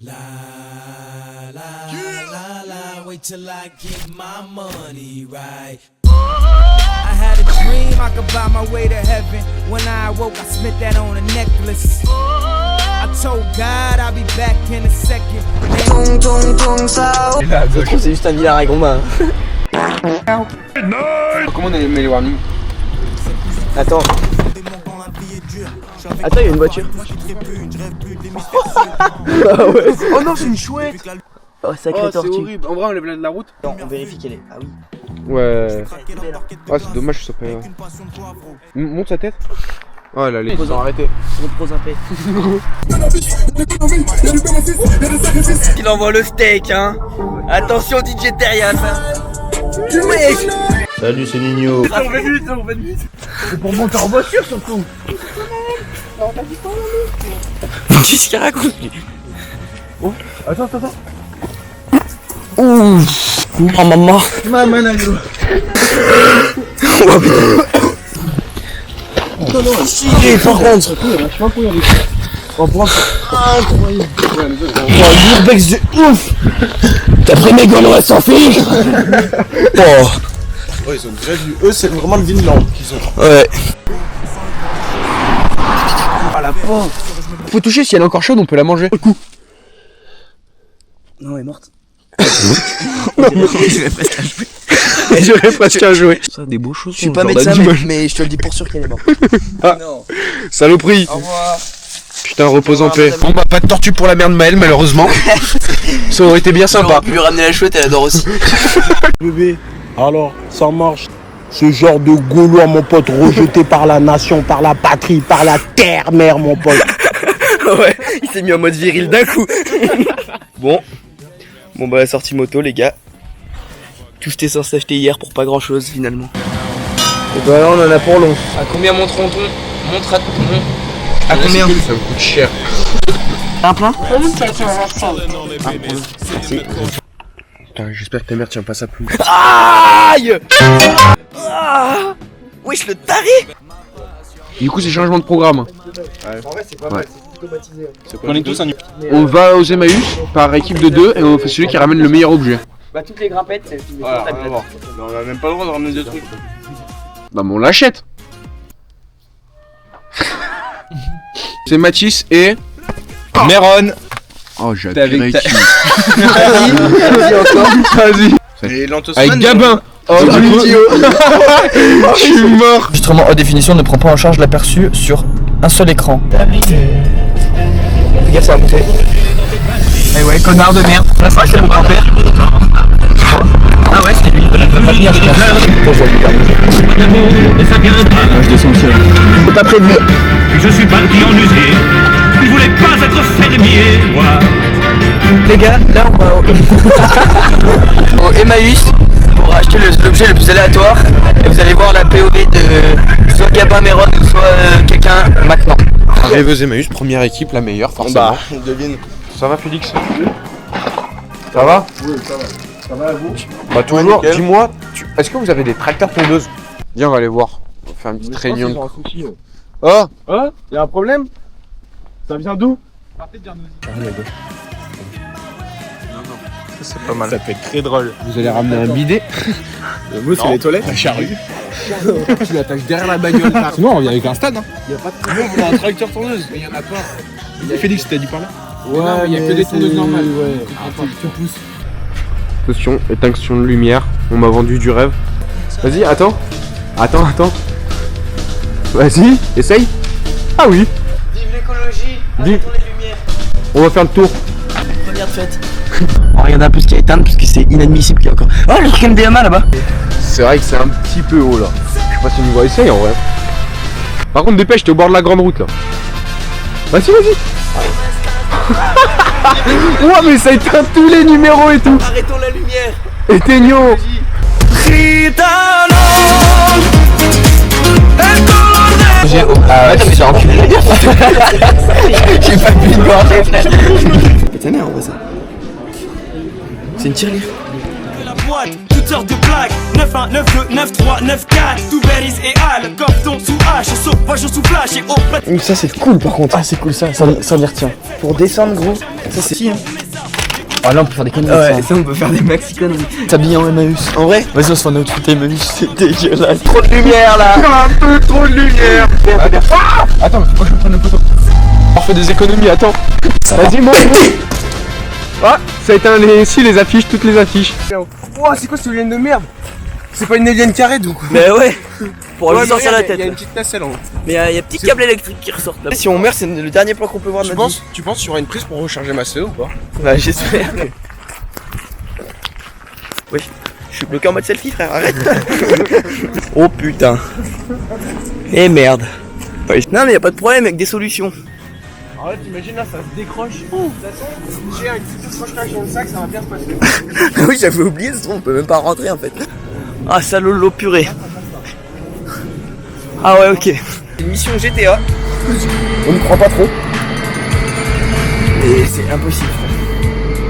La la la la, wait till I get my money right. I had a dream I could buy my way to heaven. When I awoke, I spent that on a necklace. I told God I'll be back in a second. Je trouve c'est juste un vilain ragomba. Comment on met les warnings? Attends. Attends, il y a une voiture. Ah ouais. Oh non, c'est une chouette! Oh, sacré C'est tortue. horrible. En vrai, on lève de la route. Non, on vérifie qu'elle est. Ah oui. Ouais. Ah, c'est dommage que ça peut. Monte sa tête. Oh là, les ils ont arrêté. Repose un peu. Il envoie le steak, hein. Attention, DJ Terias. Salut, c'est Nino. On va vite, on va vite. C'est pour monter en voiture surtout. Qu'est-ce qu'il raconte lui? Oh, attends. Ouh. Oh maman. Maman, Nalo. Oh putain. Stylé par contre. Incroyable. Oh, l'urbex de ouf. T'as pris mes gaulois sans fil. Oh. Ouais, ils ont déjà vu. Eux, c'est vraiment le Vinland qu'ils ont. Ouais. Ah la pauvre. Faut toucher, si elle est encore chaude, on peut la manger. Le coup. Non, elle est morte. J'aurais presque à jouer. Ça, des beaux choses. Je suis pas médecin, mais je te le dis pour sûr qu'elle est morte. Ah, non. Saloperie. Au revoir. Putain, repose en paix. Bon bah pas de tortue pour la merde Maëlle malheureusement. Ça aurait été bien On sympa. aurait pu lui ramener la chouette, elle adore aussi. Bébé, alors, ça marche. Ce genre de Gaulois, mon pote, rejeté par la nation, par la patrie, par la terre-mère, mon pote. Ouais, il s'est mis en mode viril d'un coup. Bon bah sortie moto les gars. Tout j'étais censé acheter hier pour pas grand chose finalement. Et bah là on en a pour long. À combien montre-t-on? Montre à ton. À combien? Ça me coûte cher. Un plein? Putain, j'espère que ta mère tient pas ça plus. Aïe. Ah. Wesh le taré. Du coup c'est changement de programme. En vrai, c'est pas mal, c'est automatisé. On est tous On va aux Emmaüs par équipe de 2 et on fait celui qui ramène le meilleur objet. Bah toutes les grimpettes, c'est Voilà, on a même pas le droit de ramener des trucs. Bah mais on l'achète. C'est Mathis et... Méron. Oh j'ai T'es avec ta- Vas-y encore. Vas-y. Et l'Antosman. Avec Gabin. Oh je suis mort. L'enregistrement haute définition ne prend pas en charge l'aperçu sur un seul écran. Fais gaffe, ça va monter. Eh ouais, connard de merde. La fois, c'est mon grand-père. Ah ouais, c'était lui. Il va pas venir, je Je descends le ciel. Faut pas prévenir. Je suis parti en usine, je voulais pas être fermier, moi. Les gars, là on va au Emmaüs pour acheter l'objet le plus aléatoire. Et vous allez voir la POV de soit Gabin Méron ou soit quelqu'un maintenant. Arrive aux Emmaüs, première équipe, la meilleure forcément. Bah, devine. Ça va Félix? Ça va? Oui, ça va. Ça va à vous? Bah toujours, nickel. dis-moi, est-ce que vous avez des tracteurs tondeuses? Viens on va aller voir. On va faire une petite réunion. Oh! Oh, y'a un problème? Ça vient d'où? C'est pas mal. Ça peut être très drôle. Vous allez ramener un bidet? Moi, c'est les toilettes. La charrue. Tu l'attaches derrière la bagnole. Sinon on vient avec un stade hein. Y'a pas de problème, on a un tracteur tondeuse. Mais y'en a pas. Félix t'as dit par là? Ouais, il y a que des tondeuses normales. Ouais. Tu pousses. Attention, extinction de lumière. On m'a vendu du rêve. Vas-y, attends. Attends. Vas-y, essaye. Ah oui. Vive l'écologie, arrêtons les lumières. On va faire le tour. Première fête. On va regarder un peu ce qu'il y a à éteindre parce que c'est inadmissible qu'il y a encore. Oh le truc MDMA là-bas. C'est vrai que c'est un petit peu haut là. Je sais pas si on va essayer en vrai. Par contre dépêche, t'es au bord de la grande route là. Vas-y. Ouah mais ça éteint tous les numéros et tout. Arrêtons la lumière. Éteignons. Attends mais j'ai enculé la gueule. J'ai pas pu de gorger frère. C'est ta mère en vrai ça. C'est une tirelire. La boîte, tout porteur de plaques. 9-1, 9-2, 9-3, 9-4. Tout Berries et Al, Compton sous H. Sauvage sous flash et au plat. Ça c'est cool par contre. Ah c'est cool ça m'y retient. Pour descendre gros, ça c'est si hein. Ah là on peut faire des conneries. Ouais, ça on peut faire des maxi conneries. T'habilles en Emmaüs. En vrai? Vas-y on se fait un outfit Emmaüs, c'est dégueulasse. Trop de lumière là. Un peu trop de lumière. Attends, moi je vais prendre une photo. On fait des économies, attends. Vas-y, moi. Ah, ça a éteint les affiches, toutes les affiches. Ouah, c'est quoi ce alien de merde? C'est pas une alien carrée ou quoi? Mais ouais, pour lui sortir la tête. Il y a une petite nacelle en haut. Mais il y a petit câble électrique qui ressort là. Si on meurt, c'est le dernier plan qu'on peut voir de notre vie. Tu penses qu'il y aura une prise pour recharger ma CO ou pas? Bah j'espère. Oui, je suis bloqué en mode selfie frère, arrête. Oh putain. Et merde. Non mais y a pas de problème avec des solutions. En fait, t'imagines là, ça se décroche. De toute façon, j'ai un petit décrochage dans le sac, ça va bien se passer. Oui, j'avais oublié ce truc, on peut même pas rentrer en fait. Ah, salaud l'eau purée. Ah ouais, ok. Une mission GTA. On n'y croit pas trop. Et c'est impossible.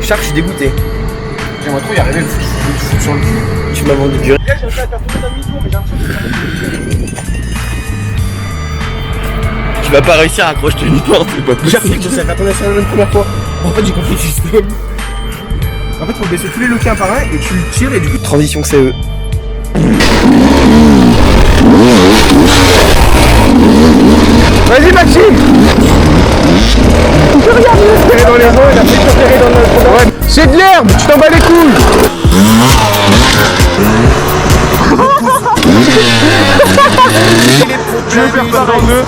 Charles, je suis dégoûté. J'aimerais trop y arriver, le fou sur le cul. Tu m'as vendu du rêve. Là, j'ai réussi à faire toute la mission, mais j'ai l'impression Tu vas pas réussir à accrocher une porte, c'est pas déjà fait que je sais faire tourner la première fois. En fait, j'ai compris le système. En fait, faut baisser tous les loquets un par un et tu le tires et du coup. Transition CE. Vas-y, Maxime! Regarde, il a espéré dans les roues, il a fait espérer dans notre. Ouais. C'est de l'herbe, tu t'en bats les couilles! Je vais faire ça dans deux.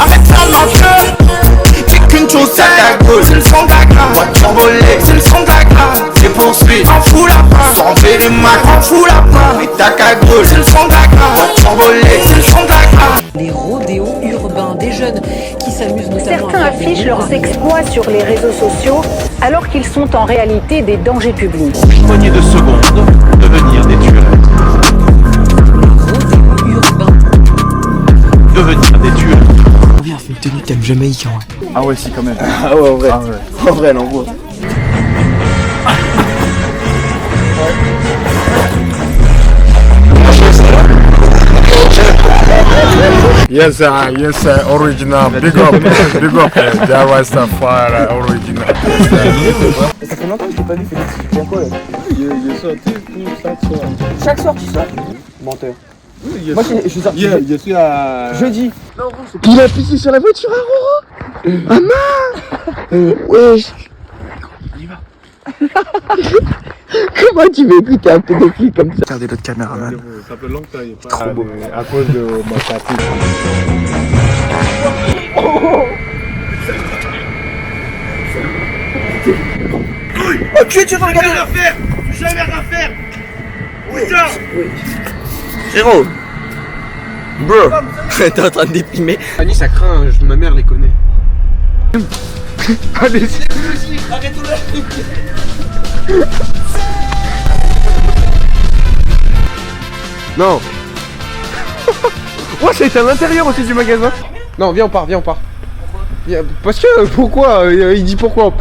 Avec ça, ma vieux, j'ai qu'une chose à ta gueule. C'est le son de la grave, voiture volée. C'est le son de la grave, c'est poursuivi. En fous la main, sans enlever les mains. En fous la main, et ta cagoule. C'est le son de la grave, voiture volée. C'est le son de la grave. Les rodéos urbains, des jeunes qui s'amusent notamment. Certains affichent leurs exploits sur les réseaux sociaux alors qu'ils sont en réalité des dangers publics. Une poignée de secondes, devenir des tueurs. Rodéos urbains. Devenir des tueurs. Viens, fais une tenue thème jamaïcain. Ouais. Ah ouais, si, quand même. Ah ouais, en vrai. Ah ouais. En vrai, elle envoie. Yes, original. Big up. There was the fire original. Ça fait longtemps que je t'ai pas vu, Félix. Tu fais quoi là? Je sorti tout chaque soir. Chaque soir, tu sors? Menteur. Moi, je suis sorti. Je suis à. Jeudi. Il a pissé sur la voiture à Roro. Ah mince. Wesh. On y va. Comment tu veux écouter un pédophile comme ça? Regardez l'autre caméraman. Ça fait longtemps qu'il n'est pas trop beau. À cause de ma copine. Oh, tu es dans le gars. Jamais rien faire. Frérot. Bro. T'es en train de déprimer. Fanny, ça craint, ma mère les connaît. Allez, non. Ouais, c'était à l'intérieur aussi du magasin. Non, viens, on part. Viens, parce que, pourquoi il dit pourquoi.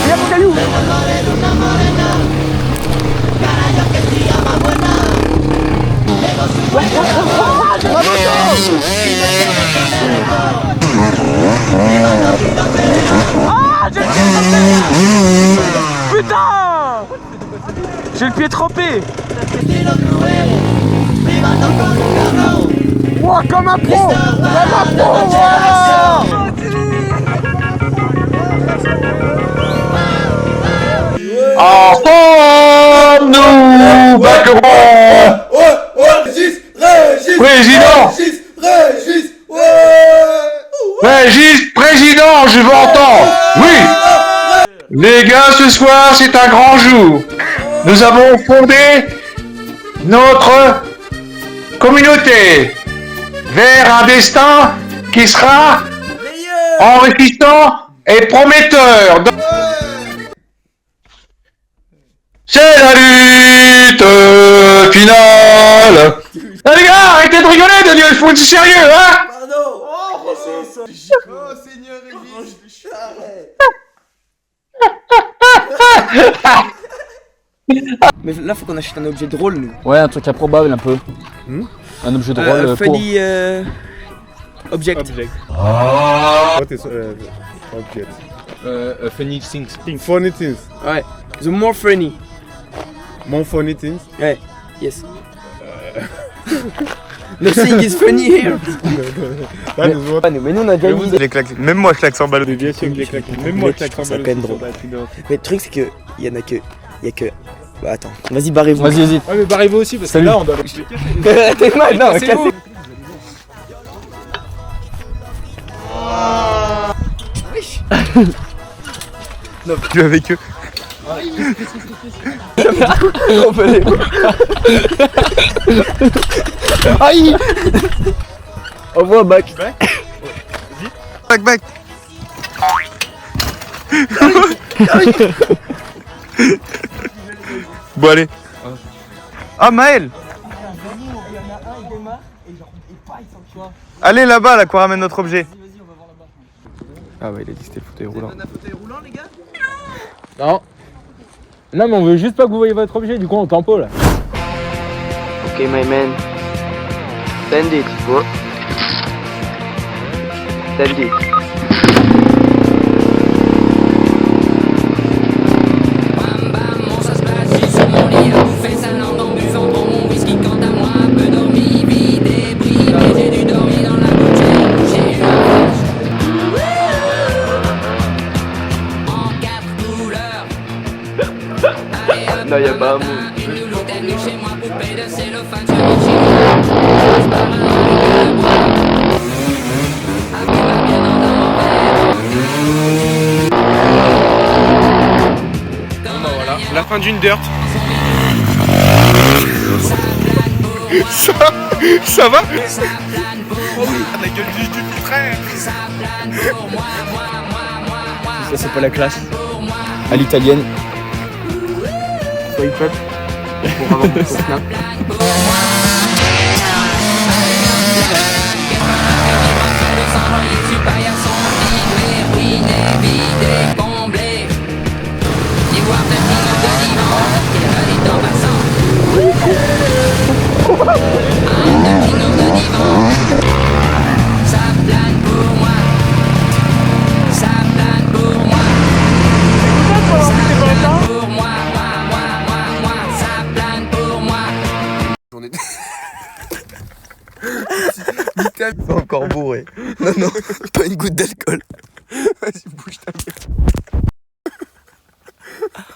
Il y a mon caillou. Putain! J'ai le pied trempé! Wow, comme un pro! Ensemble, nous battrons! Régis, président, je veux entendre. Oui. Les gars, ce soir, c'est un grand jour. Nous avons fondé notre communauté vers un destin qui sera enrichissant et prometteur. C'est la lutte finale. Ah, les gars, arrêtez de rigoler, Daniel, il faut être sérieux, hein. Mais là, faut qu'on achète un objet drôle, nous. Ouais, un truc improbable un peu. Un objet drôle pour... Funny object. What is object? funny things. Funny things. Ouais. The more funny. More funny things. Ouais. Yes. Nothing is funny here. That is what. Mais nous, on a déjà une idée. Même moi, je claque sans balle. Bien sûr que les claques. Même moi, je claque Ça quand même drôle. Mais le truc, c'est que il y en a que. Il y a que. Bah attends, vas-y, barrez-vous. Vas-y. Ouais, mais barrez-vous aussi parce que Salut. là, on doit. T'es mal, non, cassez-vous. Non, tu es avec eux. On peut les... Aïe. Envoie un bac. Back. Bon, allez. Ah, Maël. Allez là-bas, là, qu'on ramène notre objet. Ah ouais, il a dit que c'était le fauteuil roulant. On a fauteuil roulant, les gars? Non. Non, mais on veut juste pas que vous voyez votre objet, du coup, on tempo là. Ok, my man. Stand it. What? Stand it. Non, y'a pas un mot. La fin d'une dirt. Ça va? La gueule du frère. Ça, c'est pas la classe. À l'italienne. Swipe up pour avoir mon snap. C'est encore bourré. Non, pas une goutte d'alcool. Vas-y, bouge ta gueule.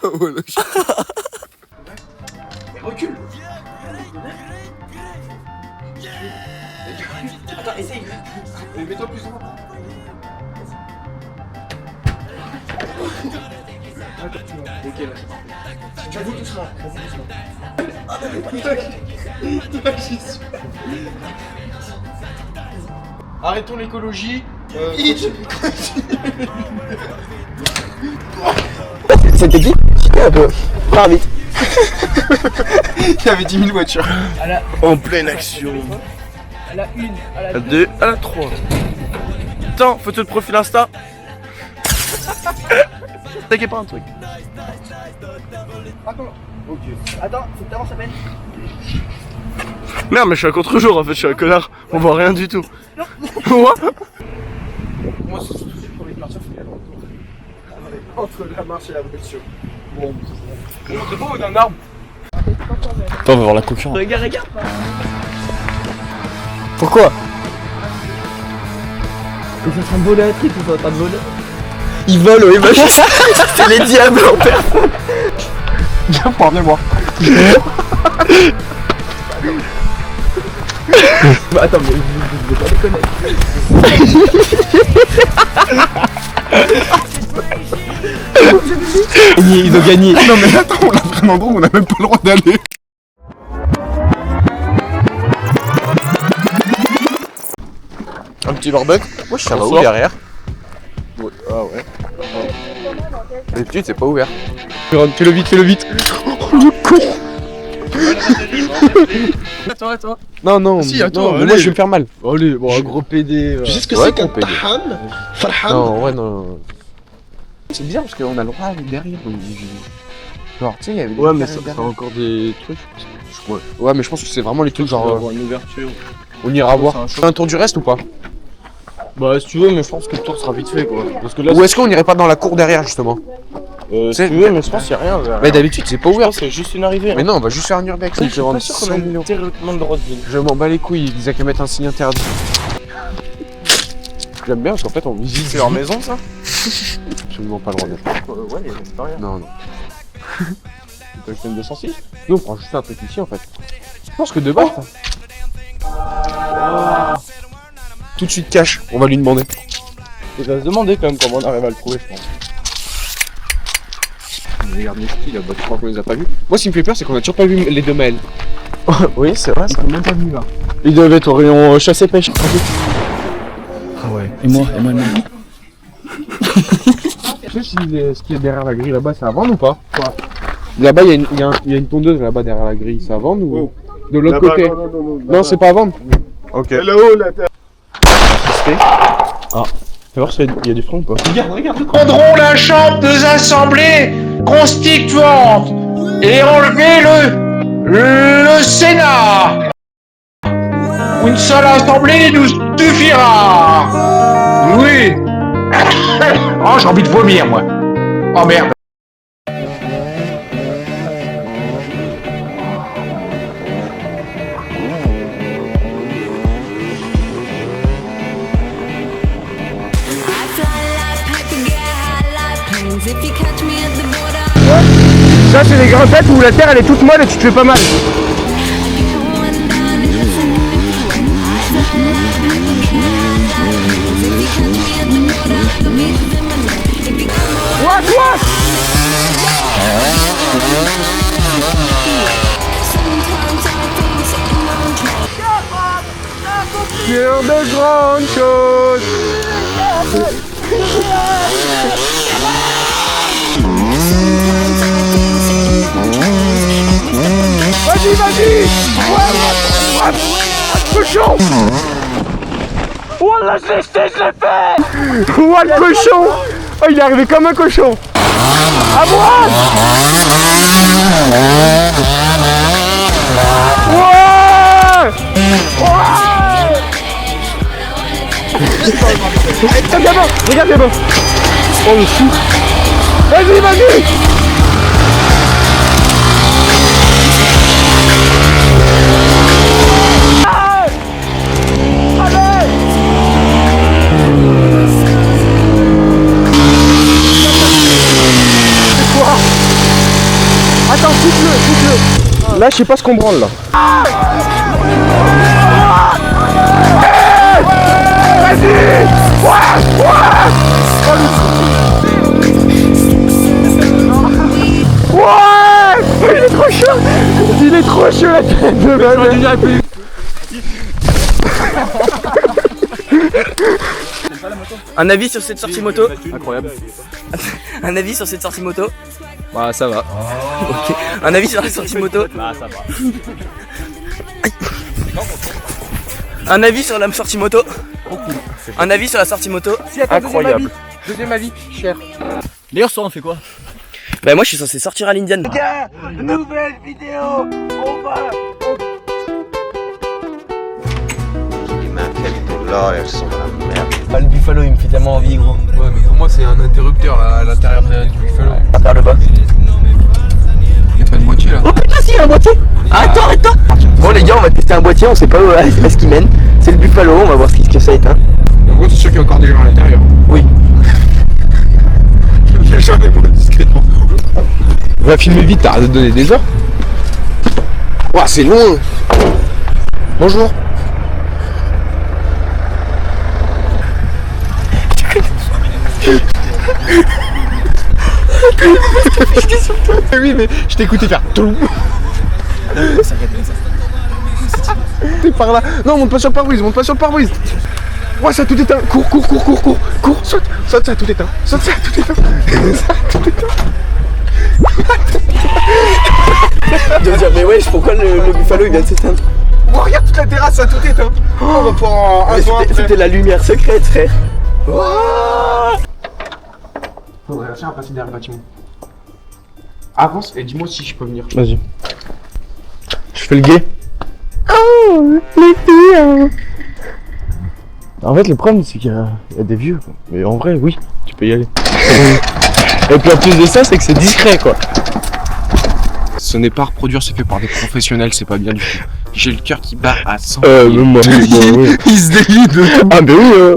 Oh, le chien. Recule. Attends, essaye. Mais mets-toi plus loin. Ok, là. Vas-y doucement. Arrêtons l'écologie. C'était qui? Un peu. Pars vite. Il y avait 10 000 voitures. En pleine action. À la 1, à À la 2, à la 3. Attends, photo de profil Insta. T'inquiète pas un truc. Attends, faut que t'avances à peine. Merde, mais je suis à contre-jour en fait, je suis un connard. On voit rien du tout. Moi Moi, c'est surtout pour les partir, faut y aller entre la marche et la voiture. Bon. C'est beau d'un arbre. Attends, on va voir la concurrence. Regarde. Pourquoi? Ils sont en train de voler un truc, ils sont en train de voler. Ils volent, oui, bah c'est les diables en personne. Viens voir. Bah attends, mais je vais pas déconner. Ils ont gagné. Non mais attends, on a vraiment gros, on a même pas le droit d'aller. Un petit barbecue. Wesh, ça va où derrière? D'habitude, c'est pas ouvert. Fais-le vite, fais-le vite. Oh, le con. Attends. Non, non, Si, attends, non, mais allez. moi je vais me faire mal. Allez, bon, un gros PD. Tu sais ce que Ouais, c'est qu'un qu'on paye. tahan? Farhan? Non, ouais, non. C'est bizarre parce qu'on a le droit derrière. Genre, tu sais, il y avait des Ouais, mais carrés ça a derrière. encore des trucs. Ouais, mais je pense que c'est vraiment les trucs genre. Avoir une ouverture. On ira voir. c'est un On fait un tour du reste ou pas? Bah, si tu veux, mais je pense que le tour sera vite fait quoi. Parce que là, Ou est-ce qu'on irait pas dans la cour derrière justement? si c'est- tu veux, mais je pense qu'il n'y a rien. Là. Mais d'habitude, c'est pas je ouvert. pense que c'est juste une arrivée. Mais non, on va juste faire un urbex. Je Je suis vais pas sûr qu'on a une théoriquement le droit de ville. Je m'en bats les couilles, ils disaient qu'à mettre un signe interdit. J'aime bien parce qu'en fait on visite. C'est leur maison ça? Absolument pas le droit d'être. Ouais, c'est rien. Non, non. Tu peux une 206? Nous on prend juste un truc ici en fait. Je pense que de base. Tout de suite cash, on va lui demander. Il va se demander quand même comment on arrive à le trouver, je pense. Regarde les skis là-bas, tu crois qu'on les a pas vus? Moi ce qui me fait peur c'est qu'on a toujours pas vu les deux mails. Oui, c'est vrai, ça. Même pas vu là. Ils devaient être au rayon chasse-pêche. Ah ouais. Et moi. Tu sais si ce qui est derrière la grille là-bas c'est à vendre ou pas? Quoi? Là-bas il y a une tondeuse là-bas derrière la grille, c'est à vendre ou? De l'autre côté? Non, c'est pas à vendre. Ok. Là-haut, là, terre. Ah. Fais voir s'il y a du frein ou pas. Regarde. Prendrons la chambre des assemblées constituantes et enlever le Sénat. Une seule assemblée nous suffira. Oui. Oh, j'ai envie de vomir, moi. Oh merde. Ça c'est les grimpettes où la terre elle est toute molle et tu te fais pas mal. Sur de grandes choses. Vas-y. Cochon. Wallah, je l'ai fait. Wallah, le cochon. Oh, il est arrivé comme un cochon. À moi. Ouais. Regarde là-bas. Oh le fou. Vas-y. Attends, pousse-le. Là, je sais pas ce qu'on branle là. Ouais, il est trop chaud la tête de bébé. Un avis sur cette sortie moto? Incroyable. Un avis sur cette sortie moto? Bah ça va. Ok. Un avis sur la sortie moto? Bah, ça va. Un avis sur la sortie moto? Un avis sur la sortie moto? Incroyable. Deuxième avis, cher. D'ailleurs, ça, on fait quoi? Bah moi je suis censé sortir à l'Indian. Nouvelle vidéo. On va. Le Buffalo il me fait tellement envie gros. Ouais, mais pour moi c'est un interrupteur là, à l'intérieur du Buffalo. Ça parle pas. Y'a pas de boîtier là. Oh putain si, il y a un boîtier. Attends. Bon les gars, on va tester un boîtier, on sait pas où est-ce qu'il mène. C'est le Buffalo, on va voir ce que ça est hein. En gros, c'est sûr qu'il y a encore des gens à l'intérieur. Oui. J'en ai moins discrètement. On va filmer vite, t'arrêtes de donner des heures. Ouah, c'est loin. Bonjour. Oui, mais je t'ai écouté faire tout. T'es par là. Non, monte pas sur le pare-brise, Ouais, ça a tout éteint. Cours. Saute, ça a tout éteint. Saute, ça a tout éteint. Ça a tout éteint. De dire, mais wesh, pourquoi le buffalo il vient de s'éteindre? Oh, regarde toute la terrasse, ça a tout éteint. On va pouvoir un soir après. C'était la lumière secrète, frère. Faudrait chercher un passer derrière le bâtiment. Avance et dis-moi si je peux venir. Vas-y. Je fais le guet. Oh, les filles. En fait, le problème, c'est qu'il y a des vieux, quoi. Mais en vrai, oui, tu peux y aller. Et puis en plus de ça, c'est que c'est discret, quoi. Ce n'est pas à reproduire, c'est fait par des professionnels, c'est pas bien du tout. J'ai le cœur qui bat à 100. Moi, oui. Il se délide. Ah, mais oui,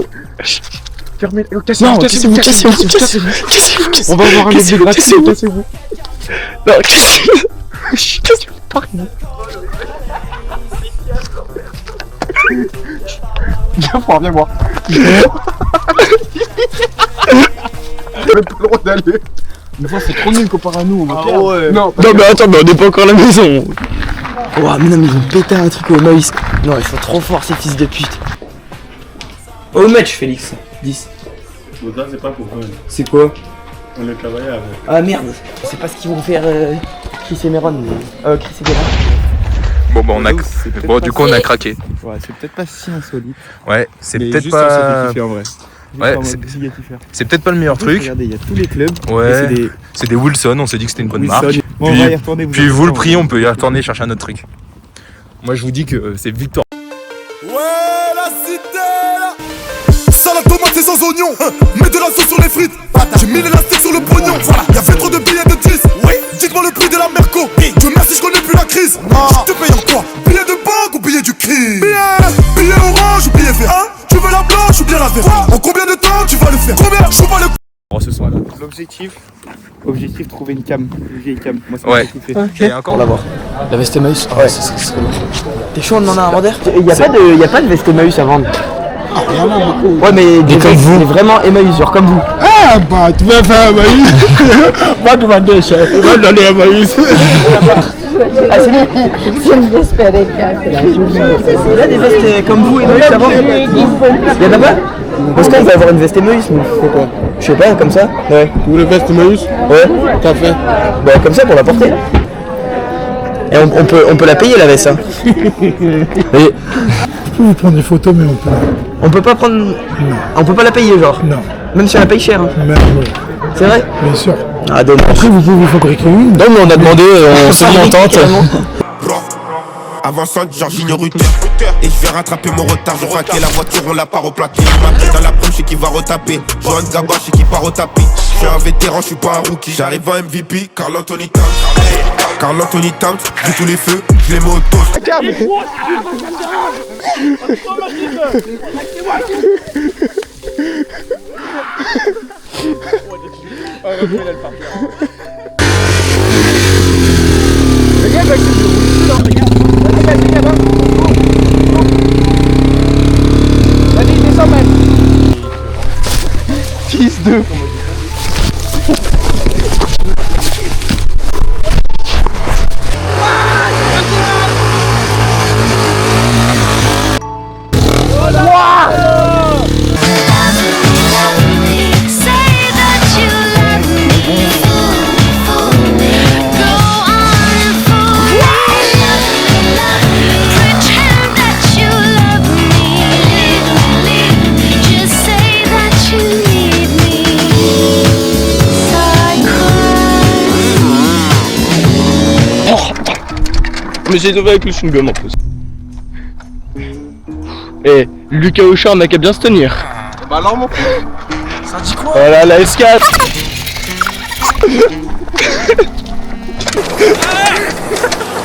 Fermez. Non, Cassez-vous. On va avoir un mec de gratuit. Cassez-vous. Non, cassez-vous. Viens voir. Même pas le droit d'aller. Une fois, c'est trop nul comparé à nous, on va Ah ouais. Non, mais attends, mais on n'est pas encore à la maison. Oh, mais non, mais ils ont pété un truc au maïs. Non, ils sont trop forts, ces fils de pute. Au match, Félix. 10. Donc là, c'est pas pour eux. C'est quoi? On est travaillé avec. Ah merde, je sais pas ce qu'ils vont faire Chris et Meron. Chris et Guérin. Bon, du coup, on a craqué. Ouais, c'est peut-être pas si insolite. Ouais, c'est Mais peut-être juste pas. en vrai. Ouais, c'est peut-être pas le meilleur truc. Regardez, il y a tous les clubs. Ouais, c'est des Wilson, on s'est dit que c'était une bonne marque. Bon, on va y retourner. Puis vous le priez, on peut y retourner chercher un autre truc. Moi, je vous dis que c'est victoire. Ouais, la cité là. Salade tomate et sans oignon. Mets de la sauce sur les frites. J'ai mis l'élastique sur le pognon. Voilà, y'avait trop de billets de 10. Oui, dites-moi le prix de la Merco. Dieu merci, je connais plus la crise. Je te paye en quoi? Billet de banque ou billet du crime? Billet orange ou billet vert? Hein? Tu veux la blanche ou bien la verte? En combien de temps tu vas le faire? Combien? Je vois le. Ce soir là. Objectif, trouver une cam. Une vieille cam. Moi, ça Ouais. m'a kiffé. Et encore. On va voir. La veste Emmaüs. Ouais, c'est bon. T'es chaud, on demande à un vendeur? Y a pas de veste Emmaüs à vendre. Il y en a beaucoup. Ouais, mais des comme vous. C'est vraiment Emmaüs, genre comme vous. Ah, bah, tu vas faire Emmaüs. Va demander, chef. Va donner Emmaüs. Ah, c'est bon. Il y a des vestes comme vous, Emmaüs à vendre? Y'en a pas? Parce qu'on va avoir une veste Emmaüs, mais faut quoi? Je sais pas, comme ça? Ouais. Tu veux le veste Emmaüs? Ouais. T'as fait? Bah, comme ça pour la porter. Et on peut la payer la veste, hein. Et Je peux vous prendre des photos, mais on peut. on peut pas prendre. Non. On peut pas la payer, genre. Non. Même si on la paye cher. Hein. Mais oui. C'est vrai? Bien sûr. Ah, dommage. Après, vous pouvez vous fabriquer une. Non, mais on a demandé, on s'est mis en tente. Avançante, Georgine Ruther. Et je vais rattraper mon retard. Je crois que la voiture, on l'a pas replaqué. Dans la prime, je sais qui va retaper. Johan Gabba, je sais qui part au tapis. Je suis un vétéran, je suis pas un rookie. J'arrive en MVP, Carl Anthony Towns. Carl Anthony Towns, vu tous les feux, je les mets au toast. Fils de. Mais j'ai trouvé avec le chewing-gum en plus. Et Lucas Auchan, on a qu'à bien se tenir. Bah alors mon frère, ça dit quoi? Voilà la S4.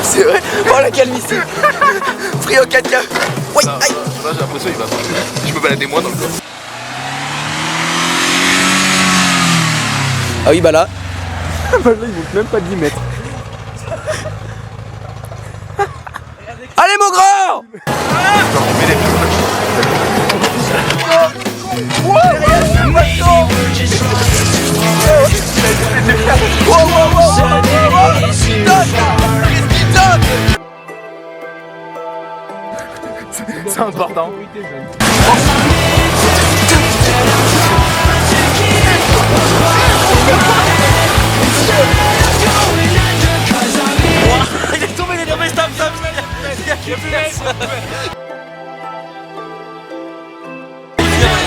C'est vrai. Oh la calvitie. Frio 4K. Oui, aïe. Là, j'ai l'impression qu'il va sortir. Je peux balader moi dans le corps. Ah oui, bah là. Bah là, ils vont même pas 10 mètres. Allez mon grand. c'est important. Il est tombé, il est tombé, stop. Il y a plus personne.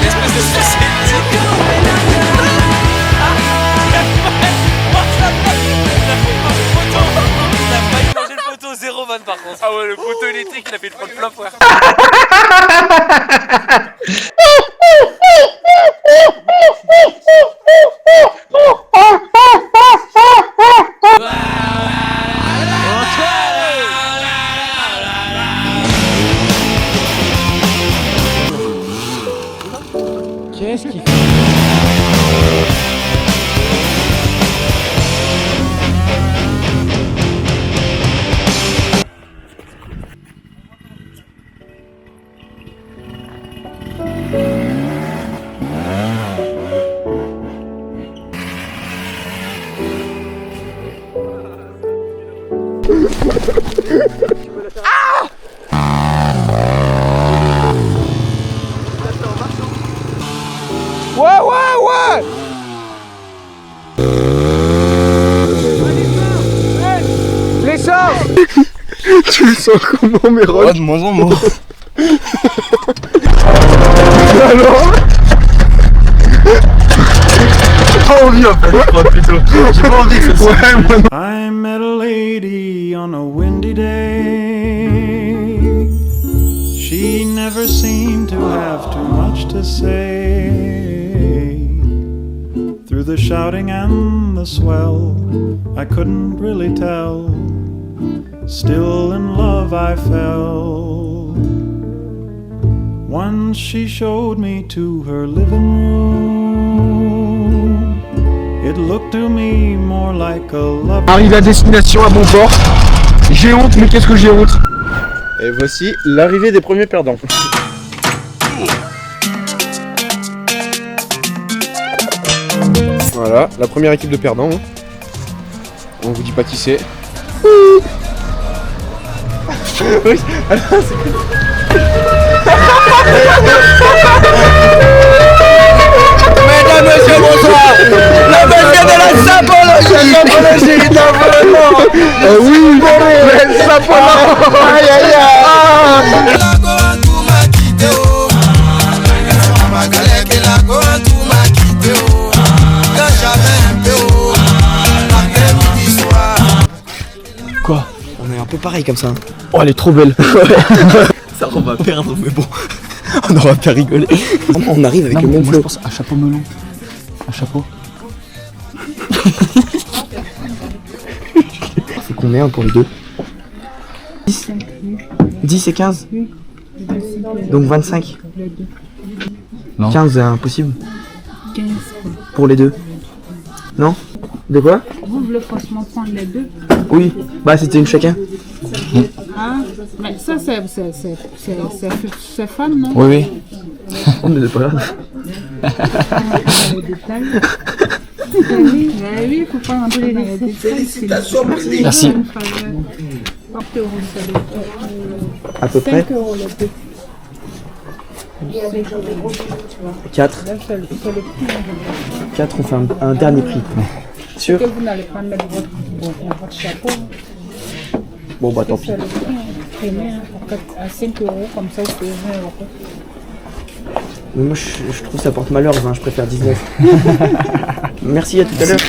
L'espèce de société. Il a failli manger le poteau, 0 van par contre. Ah ouais, le poteau électrique, il a fait le front flop, frère. Qu'est-ce qu'il fait? Ouais. L'essence. Tu le sens comment, Méron? Ouais, de moins en moins. Alors? J'ai pas envie en fait, plutôt. J'ai pas envie que ça soit. Ouais, moi non. I met a lady on a windy day. She never seemed to have too much to say. Through the shouting and the swell, I couldn't really tell. Still in love I fell. Once she showed me to her living room. It looked to me more like a love. Arrive à destination à bon port. J'ai honte, mais qu'est-ce que j'ai honte. Et voici l'arrivée des premiers perdants. Voilà, la première équipe de perdants. On vous dit pas qui c'est. Oui, alors c'est cool. Mesdames, messieurs, bonsoir. La bestia de la sapologie. La sapologie est un volant. Oui, le sapolo. Aïe, aïe, aïe. Quoi? On est un peu pareil comme ça. Oh, elle est trop belle. Ça, on va perdre, mais bon. On aura pas rigolé. On arrive avec le même flow. Je pense à chapeau melon. Un chapeau. C'est combien pour les deux? 10 et 15. Donc 25. Non. 15 c'est impossible. 15. Pour les deux. Non? De quoi? Vous voulez franchement prendre les deux? Oui, bah c'était une chacun. Ah, mais ça c'est femme, non? Oui, oui. Oh, mais c'est pas grave. Les détails. Oui, il faut pas rentrer dans les détails. Félicitations, merci. À peu près 5 € les deux. 4. 4, on fait un dernier prix. Sûr? Que vous n'allez pas mettre votre chapeau. Bon bah tant pis. À 5 € comme ça, c'est 20 €. Mais moi je trouve que ça porte malheur, je préfère 19. Merci, à tout à l'heure.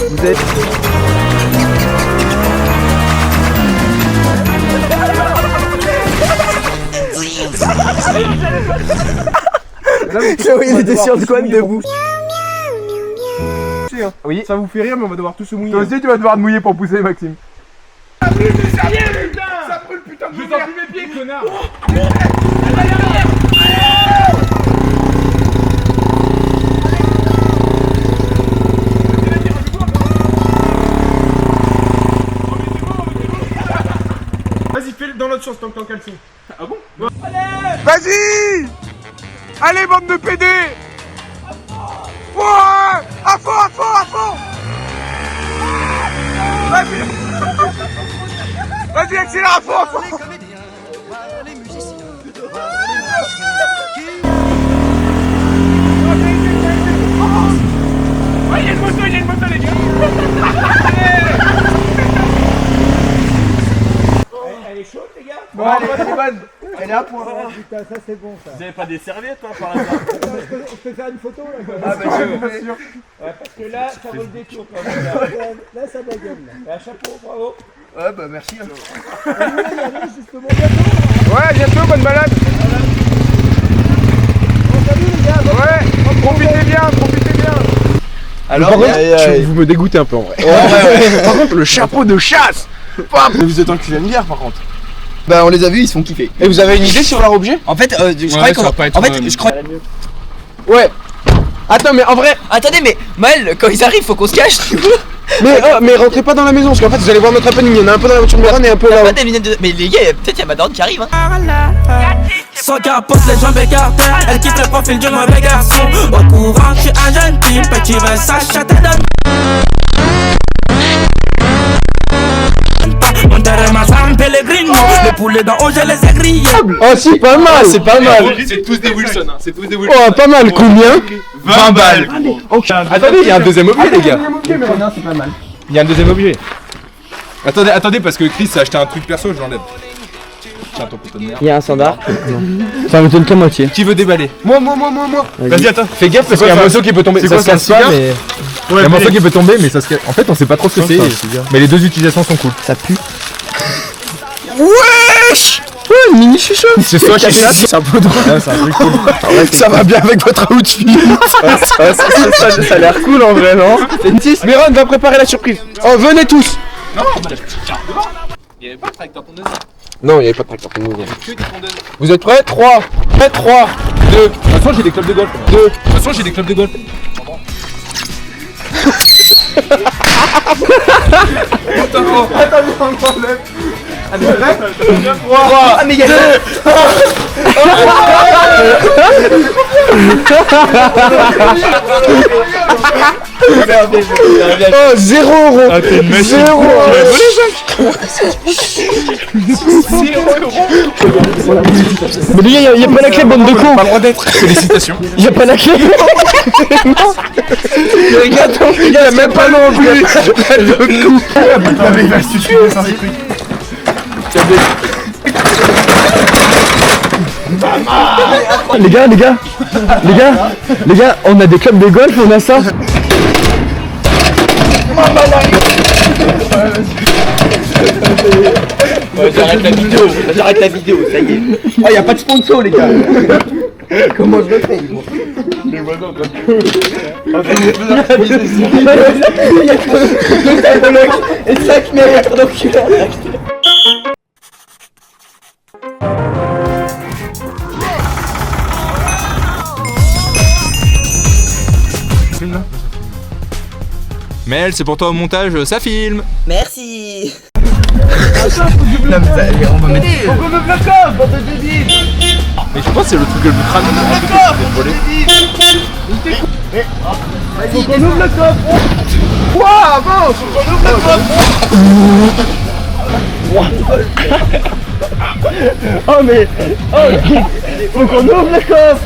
Vous êtes... Oui, il était sur le coin debout. Oui, ça vous fait rire, mais on va devoir tous se mouiller. Toi aussi, tu vas devoir te mouiller pour pousser, Maxime. Ça brûle, putain! Ça brûle, putain! Je sens plus mes pieds, connard! dans l'autre sens tant que t'es en caleçon. Ah bon? Vas-y! Allez, bande de PD! Ouais! À fond, à fond, à fond! Vas-y! Vas-y, accélère à fond, à fond! Ouais, il y a une moto, les gars! Elle est chaude, les gars? Bon, allez, c'est bonne! Elle est à point! Putain, ça c'est bon, ça! Vous avez pas des serviettes, hein, par hasard? On peut faire une photo, là? Ah, bah, je bien sûr! Ouais, parce que là, ça vaut le détour, quand même. Là, ça baguette, là. Un chapeau, bravo! Ouais, bah, merci, alors. Justement, bientôt! Ouais, bientôt, bonne balade! Salut, les gars! Ouais, profitez bien, profitez bien! Alors, par contre, vous me dégoûtez un peu en vrai. Ouais. Par contre, le chapeau de chasse. Mais vous êtes un cul bière par contre. Bah on les a vus, ils se font kiffer. Et vous avez une idée sur leur objet? En fait, je croyais qu'on... En fait, je crois... Ouais. Attends, mais en vrai... Attendez, mais Maël, quand ils arrivent, faut qu'on se cache, tu vois. Mais rentrez pas dans la maison, parce qu'en fait, vous allez voir notre happening. Il y en a un peu dans la voiture de Méron et un peu là. Mais les gars, peut-être y a Madorne qui arrive, hein. Sans capote, les jambes écartées. Elle quitte le profil du mauvais garçon. Au courant, je suis un jeune type. Petit Versace, te donne. Pellegrino, les poulets dans haut, je les ai grillés. Oh, c'est pas mal, c'est pas mal. C'est tous des Wilson, hein. C'est tous des Wilson. Oh, pas mal, combien? 20 balles. Attendez, il y a un deuxième objet, les gars. Non, c'est pas mal. Il y a un deuxième objet. Attendez, parce que Chris a acheté un truc perso, je l'enlève. Tiens, ton putain de merde. Il y a un standard. Ça me donne qu'à moitié. Qui veut déballer? Moi. Vas-y, attends. Fais gaffe parce qu'il y a un morceau qui peut tomber. C'est quoi ça, se casse pas, mais... Il y a un morceau qui peut tomber, mais ça se casse. En fait, on sait pas trop ce que c'est. Mais les deux utilisations sont cool. Ça pue. Wesh! Ouais, une mini chicha! C'est toi qui chasse, c'est un peu drôle. C'est un truc cool. Ça va bien avec votre outfit! Ça a l'air cool en vrai, non? Méron va préparer la surprise! Oh, venez tous! Non, il y avait pas de tracteur tondeuse. Non, il y avait pas de tracteur tondeuse. Vous êtes prêts? 3, 3, 2. De toute façon, j'ai des clubs de golf. De toute façon, j'ai des clubs de golf. Attends, on enlève. Allez, prêt? 3, Ah, mais il y a Oh, 0 €. Ah, t'es une machine. 0 €. Mais les gars, y'a pas la clé, bande de cons. Pas le droit d'être. Félicitations. Y'a pas la clé. Les gars, il y a même pas non plus. Le coup. Il va se tuer sans ces trucs. Les gars, on a des clubs de golf, on a ça. Ouais, j'arrête la vidéo, ça y est. Oh, y a pas de sponsor, les gars. Comment je le fais? Et 5 mètres, donc tu l'as acheté. Mel, c'est pour toi au montage, ça filme. Merci. On va mettre... Mais je pense que c'est le truc le plus crâne de voler. Faut qu'on ouvre le coffre. Quoi, avance. Faut qu'on ouvre le coffre. Oh mais... Faut qu'on ouvre le coffre.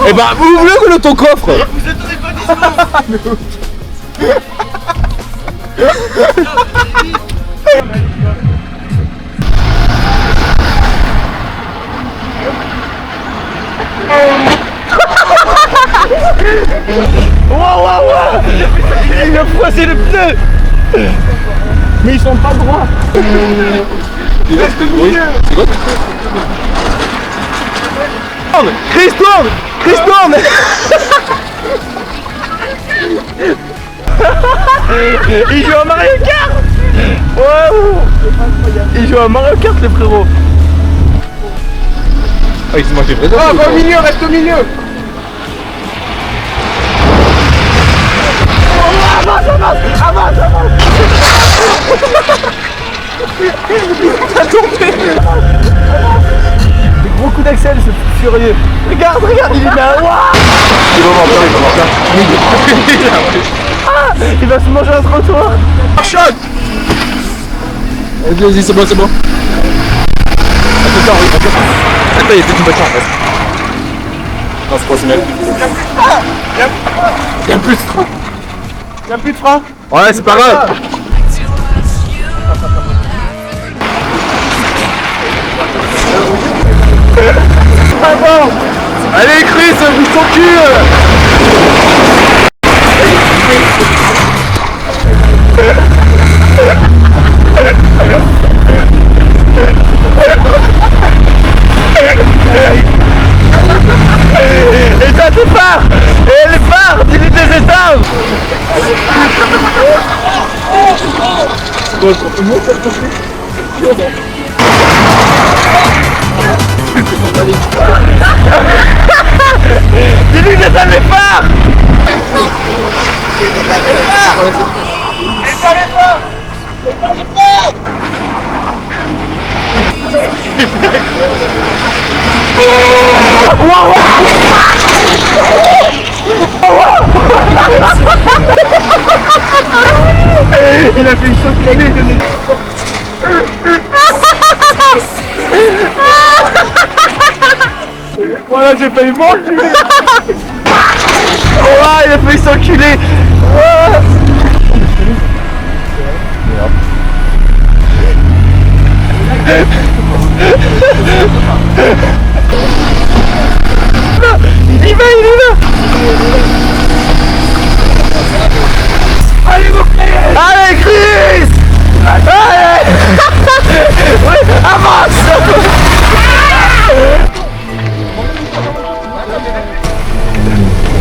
Eh ben, ouvre-le ton coffre. Vous êtes des bonnes. Wow. Il a froissé le pneu. Mais ils sont pas droits. Reste au milieu. Chris tourne. Il joue à Mario Kart. Wow. Il joue à Mario Kart, le frérot. Ah, il s'est mangé vrai. Ah, va au milieu, reste au milieu. Avance. T'as tombé. Des gros coups d'axel, c'est furieux. Regarde, il est là. Waouh. Ah, il va se manger un trottoir. Shot. Vas-y, c'est bon. Attends, il y a peut-être une voiture en fait. Non, c'est pas aussi mal. Y'a plus de frein. Ouais, c'est pas grave. Allez Chris, bouge ton cul. Et toi tes phares. Et les phares, dis-lui tes étages. Dis-lui que ça les phares. Il a fait une chose clé. Voilà, j'ai failli m'enculer. Oh, il a failli s'enculer. Il y va. Allez Chris. Allez. Oui, avance.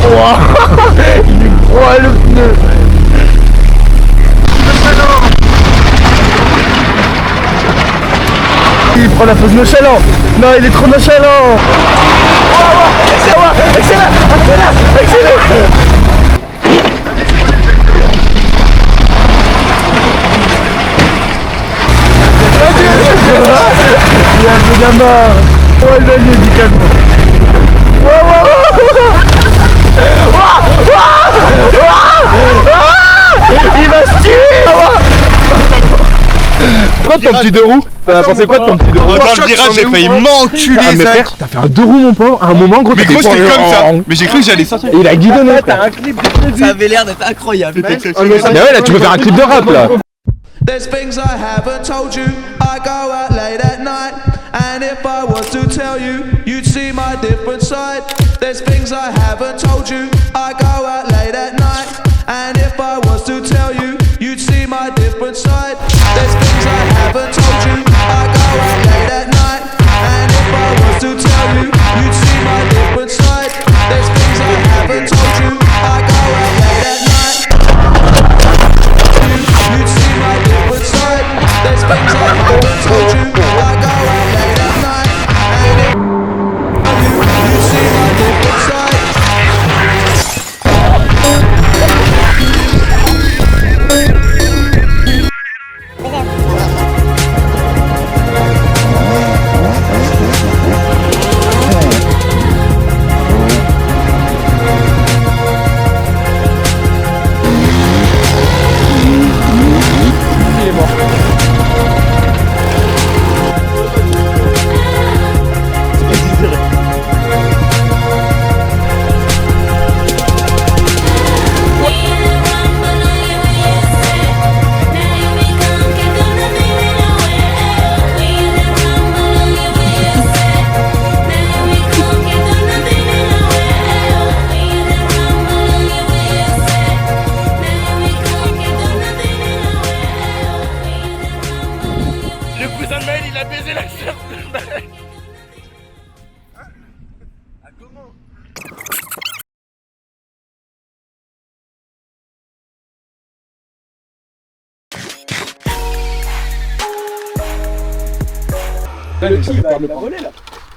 Wow. Il est gros le pneu. Il prend la pose nonchalant. Non, il est trop nonchalant. Excellent. Il a un peu gamin. Oh, il a lieu du calme. Il va se tuer. Quoi ton petit deux roues? T'as pensé quoi de ton petit deux roues? Dans le virage, j'ai failli m'enculer. Ah mais frère, t'as fait un deux roues mon pauvre. À un moment gros, mais gros c'était comme ça. Mais j'ai cru que j'allais sortir. Et il a guidonné. T'as un clip de prévu. Ça avait l'air d'être incroyable. Mais ouais là tu peux faire un clip de rap là. There's things I haven't told you. I go out late at night, and if I was to tell you, you'd see my different side. There's things I haven't told you. I go out late at night, and if I was to tell you, you'd see my different side. There's things I haven't told you. I go out late at night, and if I was to tell you, you'd see my different side. There's things I haven't told you. I go out late at night, you'd see my different side. There's things I haven't told you. I go out late at night, and if you'd see my different side.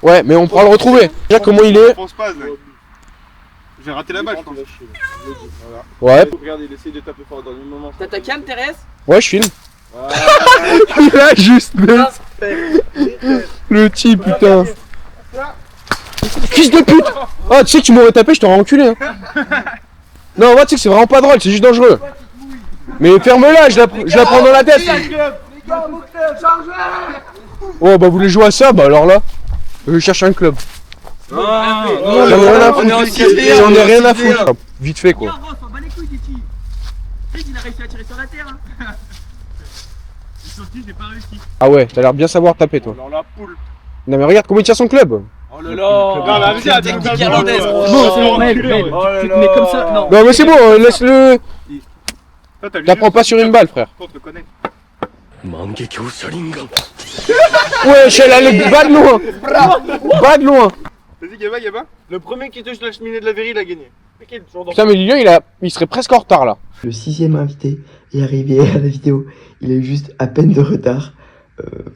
Ouais, mais on pourra le retrouver. Déjà, comment il est? Je pense pas, j'ai raté la balle, je pense. Ouais. Regarde, il essaye de taper fort dans le moment. T'as ta cam, Thérèse? Ouais, je filme. Il a juste le type, putain. Fils de pute. Oh, tu sais que tu m'aurais tapé, je t'aurais enculé. Hein. Non, moi, tu sais que c'est vraiment pas drôle, c'est juste dangereux. Mais ferme-la, je la prends dans la tête. Oh, bah, vous voulez jouer à ça? Bah, alors là, je cherche un club. J'en ai rien à foutre. Vite fait, quoi. Il a réussi à tirer sur la terre. J'ai pas réussi. Ah ouais, t'as l'air bien savoir taper, toi. Alors la poule. Non, mais regarde comment il tient son club. Oh là là. Non, la vie, technique irlandaise. Bon, c'est bon, mec, tu te mets comme ça. Non. Non, mais c'est bon, laisse-le. T'apprends pas sur une balle, frère. Ouais, elle allait bas de loin. Bas de loin. Vas-y, Gaba. Le premier qui touche la cheminée de la verrie, il a gagné. Putain, mais Lilian, il serait presque en retard là. Le 6e invité est arrivé à la vidéo. Il a eu juste à peine de retard.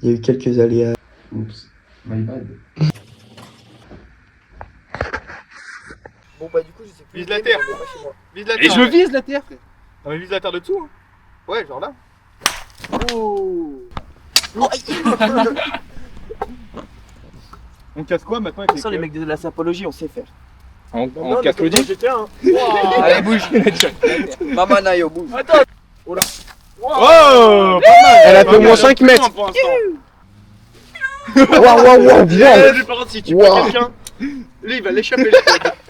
Il y a eu quelques aléas. Oups, my bad. Bon, bah, du coup, je sais plus. Vise la terre. Vise la terre. Et je vise la terre. Non, mais vise la terre de dessous. Hein. Ouais, genre là. Oh. On casse quoi maintenant avec les mecs de la sapologie, on sait faire. On casse le disque. Allez, bouge. Maman Nayo, bouge. Attends. Oh là. Oh, elle a fait au moins 5 mètres. Waouh, bien. Si tu prends quelqu'un, lui il va l'échapper.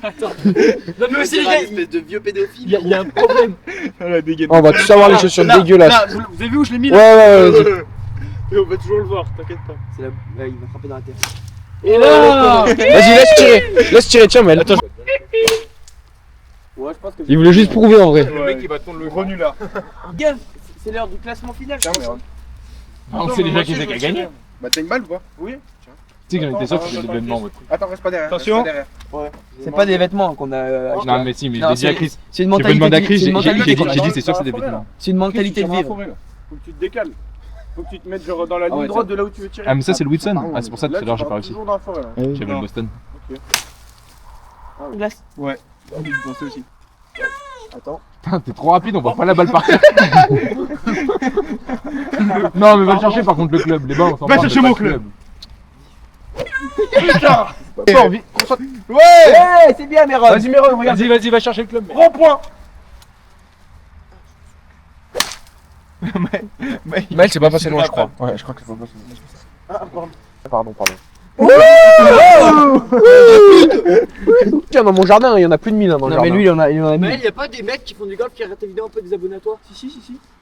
Attends. Non mais aussi les gars, espèce de vieux pédophile. Il y a un problème. On va tous avoir les chaussures dégueulasses. Là, vous avez vu où je l'ai mis là? Ouais. Et on va toujours le voir, t'inquiète pas. C'est là, il va frapper dans la terre. Et là. Vas-y, laisse tirer, tiens, mais elle. Ouais, je pense que il voulait juste prouver en vrai. Le mec il va tondre le gros nul là. Gars, c'est l'heure du classement final. On sait déjà qui c'est qui a gagné. Bah t'as une balle ou pas? Oui. Tu sais que j'en étais sûr que c'était des vêtements. Attends, reste pas derrière. Attention. Ouais. C'est pas des vêtements qu'on a. Non, mais si, mais je l'ai dit à Chris. C'est une mentalité. Tu peux demander à Chris, j'ai dit c'est sûr que c'est des vêtements. C'est une mentalité de vivre. Faut que tu te décales. Faut que tu te mettes genre dans la ligne droite de là où tu veux tirer. Ah, mais ça c'est le Whitson. Ah, c'est pour ça que tout à l'heure j'ai pas réussi. Toujours dans la forêt là. J'avais le Boston. Ok. Glace. Ouais. Je pensais aussi. Attends. Putain, t'es trop rapide, on voit pas la balle partir. Non, mais va le chercher par contre le club. Les balles, on s'en va chercher mon club. Putain. Ouais, c'est bien, Méron. Vas-y, Méron, regarde. Vas-y, va chercher le club. Rond-point. Maël, c'est pas passé loin, je crois. Ouais, je crois que c'est pas passé loin. Pardon. Tiens, dans mon jardin, il y en a plus de 1000 dans le jardin. Non, mais lui, il en a 1000. Mais il y a pas des mecs qui font du golf qui arrêtent tes vidéos un peu des abonnés à toi? Si.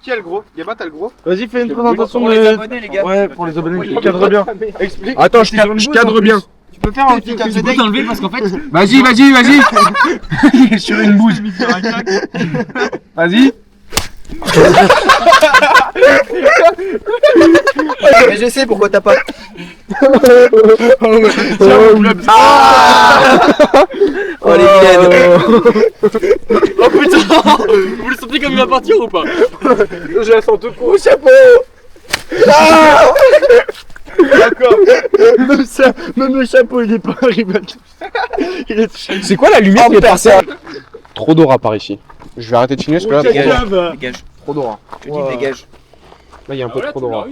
Qui a le gros? Yaba, t'as le gros? Vas-y, fais une présentation pour les abonnés, les gars. Ouais, pour les abonnés, je cadre bien. Explique. Attends, je cadre bien. Tu peux faire un petit cadre d'œil. T'enlever parce qu'en fait. Vas-y. Il est sur une bouse. Vas-y. Mais je sais pourquoi t'as pas. Oh les vilaines. Oh putain. Vous le sentez comme il va partir ou pas? Je la sens tout court au chapeau. D'accord. Même le chapeau il est pas arrivé. C'est quoi la lumière qui est passée? Trop d'aura par ici. Je vais arrêter de filmer parce que là Dégage. trop d'aura. Je dis dégage. Là il y a un peu trop d'aura.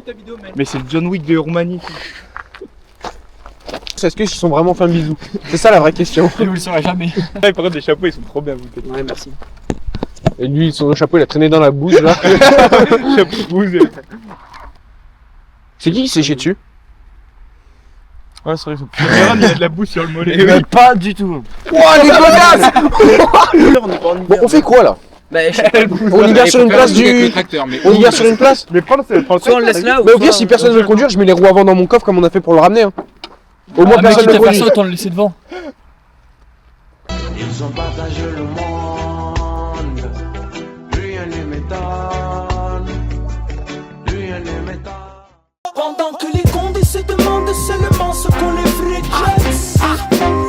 Mais c'est le John Wick de Roumanie. Est-ce qu'ils sont vraiment fait un bisou? C'est ça la vraie question. Vous le saurez jamais. Par contre les chapeaux ils sont trop bien. Ouais, merci. Et lui son chapeau il a traîné dans la bouse là. Chapeau bouse. C'est qui s'est chié dessus? Ouais, c'est vrai, il y a de la boue sur le mollet. Mais pas du tout. Ouah, les godasses. Bon, on fait quoi là? On y vient sur une place du. On y vient sur une place? Mais prends le Soit on le laisse là ou. Mais au pire, si personne veut le conduire, je mets les roues avant dans mon coffre comme on a fait pour le ramener. Hein. Au moins, personne ne le conduit. Autant le laisser devant. Ils ont partagé le monde. Rien ne m'étonne. Rien ne m'étonne. Pendant que les condés se demandent seulement ce qu'on les vrais jets.